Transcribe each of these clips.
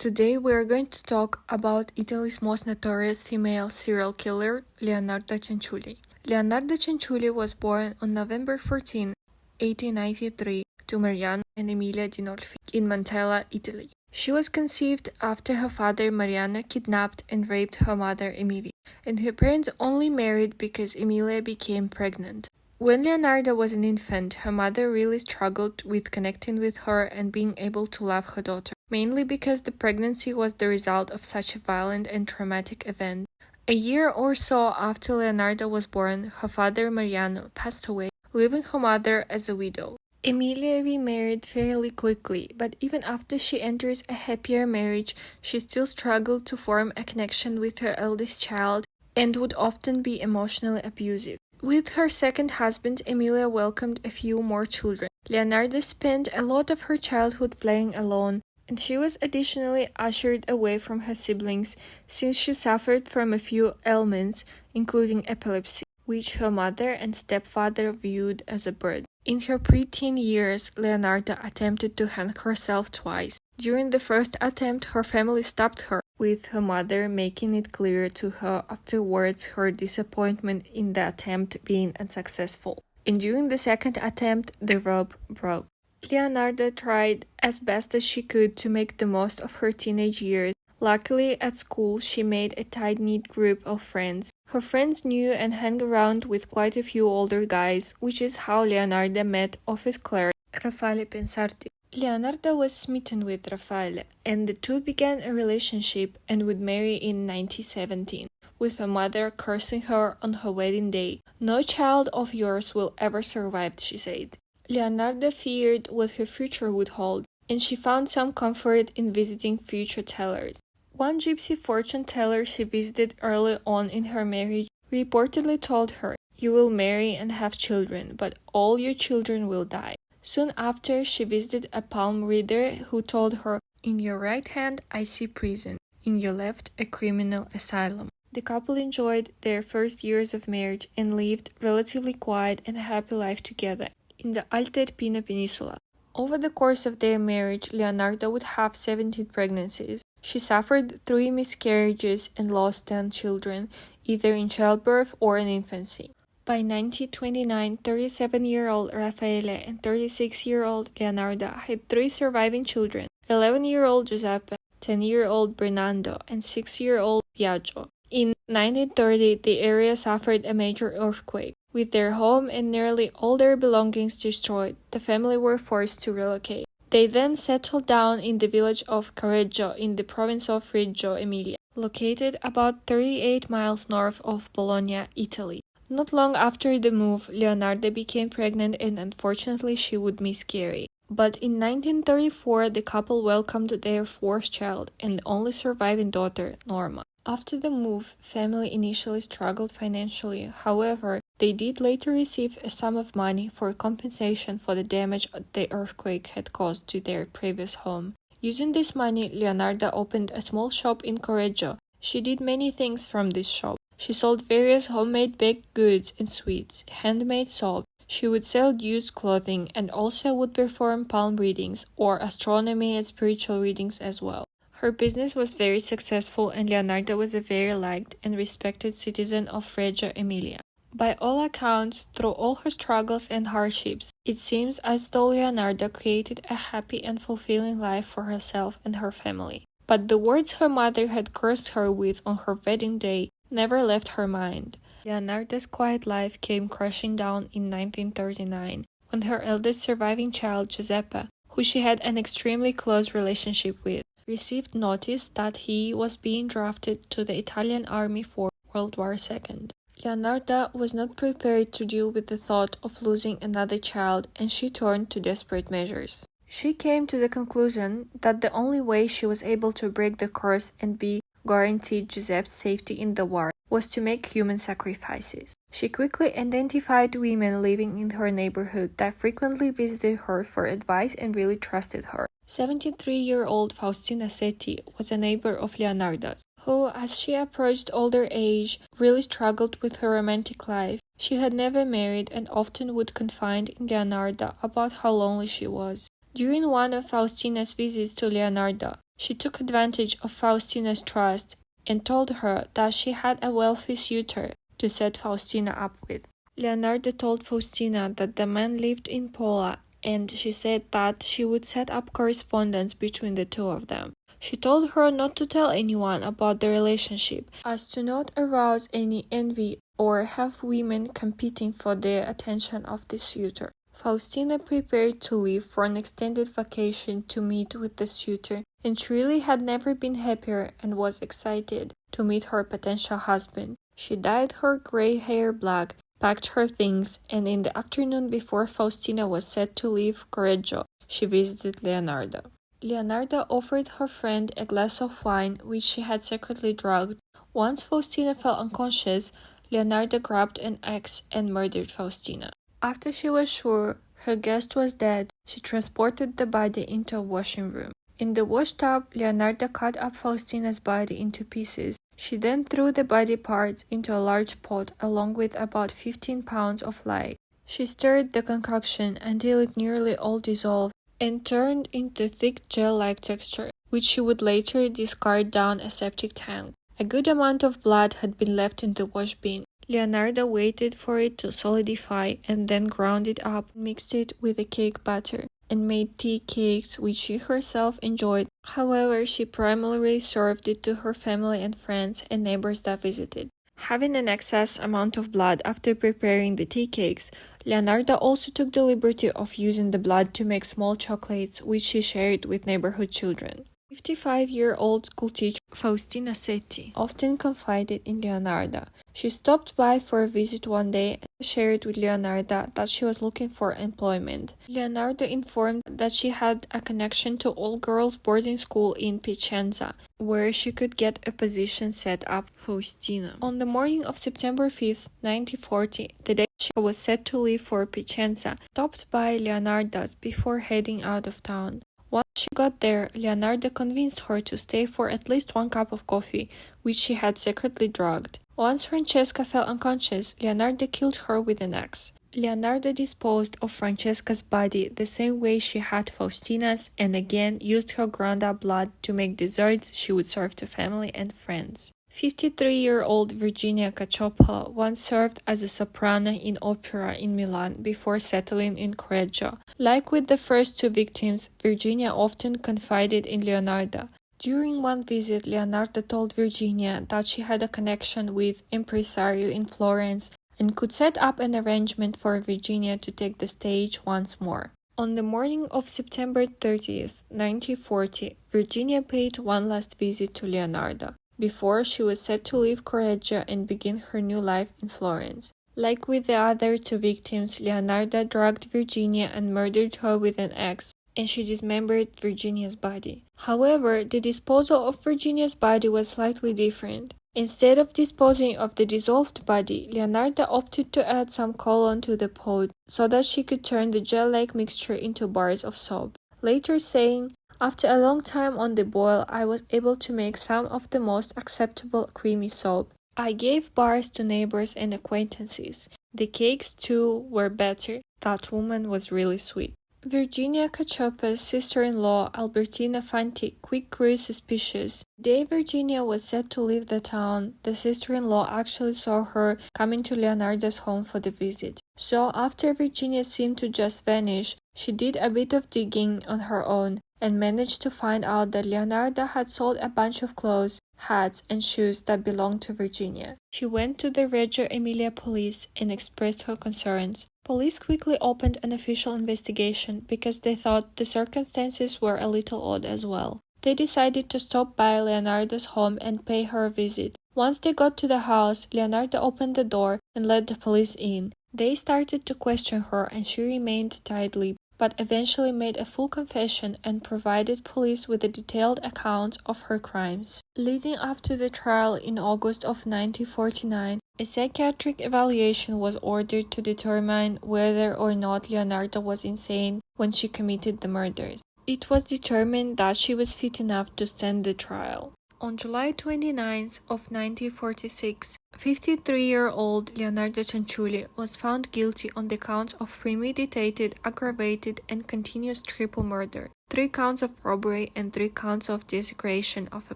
Today we are going to talk about Italy's most notorious female serial killer, Leonarda Cianciulli. Leonarda Cianciulli was born on November 14, 1893, to Mariano and Emilia Dinolfi in Montella, Italy. She was conceived after her father Mariano kidnapped and raped her mother Emilia, and her parents only married because Emilia became pregnant. When Leonarda was an infant, her mother really struggled with connecting with her and being able to love her daughter, mainly because the pregnancy was the result of such a violent and traumatic event. A year or so after Leonarda was born, her father Mariano passed away, leaving her mother as a widow. Emilia remarried fairly quickly, but even after she enters a happier marriage, she still struggled to form a connection with her eldest child and would often be emotionally abusive. With her second husband, Emilia welcomed a few more children. Leonarda spent a lot of her childhood playing alone, and she was additionally ushered away from her siblings since she suffered from a few ailments, including epilepsy, which her mother and stepfather viewed as a burden. In her preteen years, Leonarda attempted to hang herself twice. During the first attempt, her family stopped her, with her mother making it clear to her afterwards her disappointment in the attempt being unsuccessful. And during the second attempt, the rope broke. Leonarda tried as best as she could to make the most of her teenage years. Luckily, at school, she made a tight-knit group of friends. Her friends knew and hung around with quite a few older guys, which is how Leonarda met office clerk Raffaele Pensardi. Leonarda was smitten with Raffaele, and the two began a relationship and would marry in 1917, with her mother cursing her on her wedding day. "No child of yours will ever survive," she said. Leonarda feared what her future would hold, and she found some comfort in visiting future tellers. One gypsy fortune teller she visited early on in her marriage reportedly told her, "You will marry and have children, but all your children will die." Soon after, she visited a palm reader who told her, "In your right hand I see prison, in your left a criminal asylum." The couple enjoyed their first years of marriage and lived relatively quiet and happy life together in the Alta Irpina Peninsula. Over the course of their marriage, Leonarda would have 17 pregnancies. She suffered 3 miscarriages and lost 10 children, either in childbirth or in infancy. By 1929, 37-year-old Raffaele and 36-year-old Leonarda had 3 surviving children, 11-year-old Giuseppe, 10-year-old Bernardo, and 6-year-old Biagio. In 1930, the area suffered a major earthquake. With their home and nearly all their belongings destroyed, the family were forced to relocate. They then settled down in the village of Correggio in the province of Reggio Emilia, located about 38 miles north of Bologna, Italy. Not long after the move, Leonarda became pregnant and unfortunately she would miscarry. But in 1934, the couple welcomed their 4th child and only surviving daughter, Norma. After the move, family initially struggled financially. However, they did later receive a sum of money for compensation for the damage the earthquake had caused to their previous home. Using this money, Leonarda opened a small shop in Correggio. She did many things from this shop. She sold various homemade baked goods and sweets, handmade soap. She would sell used clothing and also would perform palm readings or astronomy and spiritual readings as well. Her business was very successful and Leonarda was a very liked and respected citizen of Reggio Emilia. By all accounts, through all her struggles and hardships, it seems as though Leonarda created a happy and fulfilling life for herself and her family. But the words her mother had cursed her with on her wedding day never left her mind. Leonarda's quiet life came crashing down in 1939, when her eldest surviving child, Giuseppe, who she had an extremely close relationship with, received notice that he was being drafted to the Italian army for World War II. Leonarda was not prepared to deal with the thought of losing another child, and she turned to desperate measures. She came to the conclusion that the only way she was able to break the curse and be guaranteed Giuseppe's safety in the war was to make human sacrifices. She quickly identified women living in her neighborhood that frequently visited her for advice and really trusted her. 73-year-old Faustina Setti was a neighbor of Leonarda's, who, as she approached older age, really struggled with her romantic life. She had never married and often would confide in Leonarda about how lonely she was. During one of Faustina's visits to Leonarda, She took advantage of Faustina's trust and told her that she had a wealthy suitor to set Faustina up with. Leonarda told Faustina that the man lived in Pola, and she said that she would set up correspondence between the two of them. She told her not to tell anyone about the relationship, as to not arouse any envy or have women competing for the attention of the suitor. Faustina prepared to leave for an extended vacation to meet with the suitor, and she really had never been happier and was excited to meet her potential husband. She dyed her gray hair black, packed her things, and in the afternoon before Faustina was set to leave Correggio, she visited Leonarda. Leonarda offered her friend a glass of wine, which she had secretly drugged. Once Faustina fell unconscious, Leonarda grabbed an axe and murdered Faustina. After she was sure her guest was dead, she transported the body into a washing room. In the wash tub, Leonarda cut up Faustina's body into pieces. She then threw the body parts into a large pot along with about 15 pounds of lye. She stirred the concoction until it nearly all dissolved and turned into thick gel-like texture, which she would later discard down a septic tank. A good amount of blood had been left in the wash bin. Leonarda waited for it to solidify and then ground it up, mixed it with the cake batter, and made tea cakes which she herself enjoyed. However, she primarily served it to her family and friends and neighbors that visited. Having an excess amount of blood after preparing the tea cakes, Leonarda also took the liberty of using the blood to make small chocolates which she shared with neighborhood children. 55-year-old schoolteacher Faustina Setti often confided in Leonarda. She stopped by for a visit one day and shared with Leonarda that she was looking for employment. Leonarda informed that she had a connection to all-girls boarding school in Piacenza, where she could get a position set up for Faustina. On the morning of September 5, 1940, the day she was set to leave for Piacenza, stopped by Leonarda's before heading out of town. Once she got there, Leonarda convinced her to stay for at least 1 cup of coffee, which she had secretly drugged. Once Francesca fell unconscious, Leonarda killed her with an axe. Leonarda disposed of Francesca's body the same way she had Faustina's and again used her ground-up blood to make desserts she would serve to family and friends. 53-year-old Virginia Cacioppo once served as a soprano in opera in Milan before settling in Correggio. Like with the first two victims, Virginia often confided in Leonarda. During one visit, Leonarda told Virginia that she had a connection with impresario in Florence and could set up an arrangement for Virginia to take the stage once more. On the morning of September 30th, 1940, Virginia paid one last visit to Leonarda before she was set to leave Correggio and begin her new life in Florence. Like with the other two victims, Leonarda drugged Virginia and murdered her with an axe, and she dismembered Virginia's body. However, the disposal of Virginia's body was slightly different. Instead of disposing of the dissolved body, Leonarda opted to add some cologne to the pot so that she could turn the gel-like mixture into bars of soap. Later saying, "After a long time on the boil, I was able to make some of the most acceptable creamy soap. I gave bars to neighbors and acquaintances. The cakes, too, were better. That woman was really sweet." Virginia Cacioppo's sister-in-law, Albertina Fanti, quick grew suspicious. The day Virginia was set to leave the town, the sister-in-law actually saw her coming to Leonarda's home for the visit. So after Virginia seemed to just vanish, she did a bit of digging on her own and managed to find out that Leonarda had sold a bunch of clothes, hats, and shoes that belonged to Virginia. She went to the Reggio Emilia police and expressed her concerns. Police quickly opened an official investigation because they thought the circumstances were a little odd as well. They decided to stop by Leonarda's home and pay her a visit. Once they got to the house, Leonarda opened the door and let the police in. They started to question her and she remained tight-lipped, but eventually made a full confession and provided police with a detailed account of her crimes. Leading up to the trial in August of 1949, a psychiatric evaluation was ordered to determine whether or not Leonarda was insane when she committed the murders. It was determined that she was fit enough to stand the trial. On July 29th of 1946, 53-year-old Leonarda Cianciulli was found guilty on the counts of premeditated, aggravated, and continuous triple murder, 3 counts of robbery, and 3 counts of desecration of a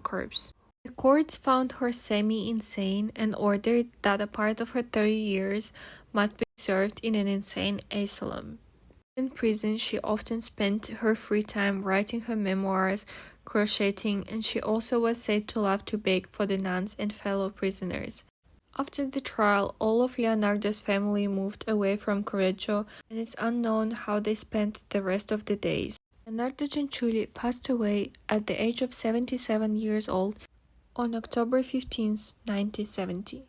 corpse. The courts found her semi-insane and ordered that a part of her 30 years must be served in an insane asylum. In prison, she often spent her free time writing her memoirs, crocheting, and she also was said to love to bake for the nuns and fellow prisoners. After the trial, all of Leonarda's family moved away from Correggio, and it's unknown how they spent the rest of the days. Leonarda Cianciulli passed away at the age of 77 years old on October 15, 1970.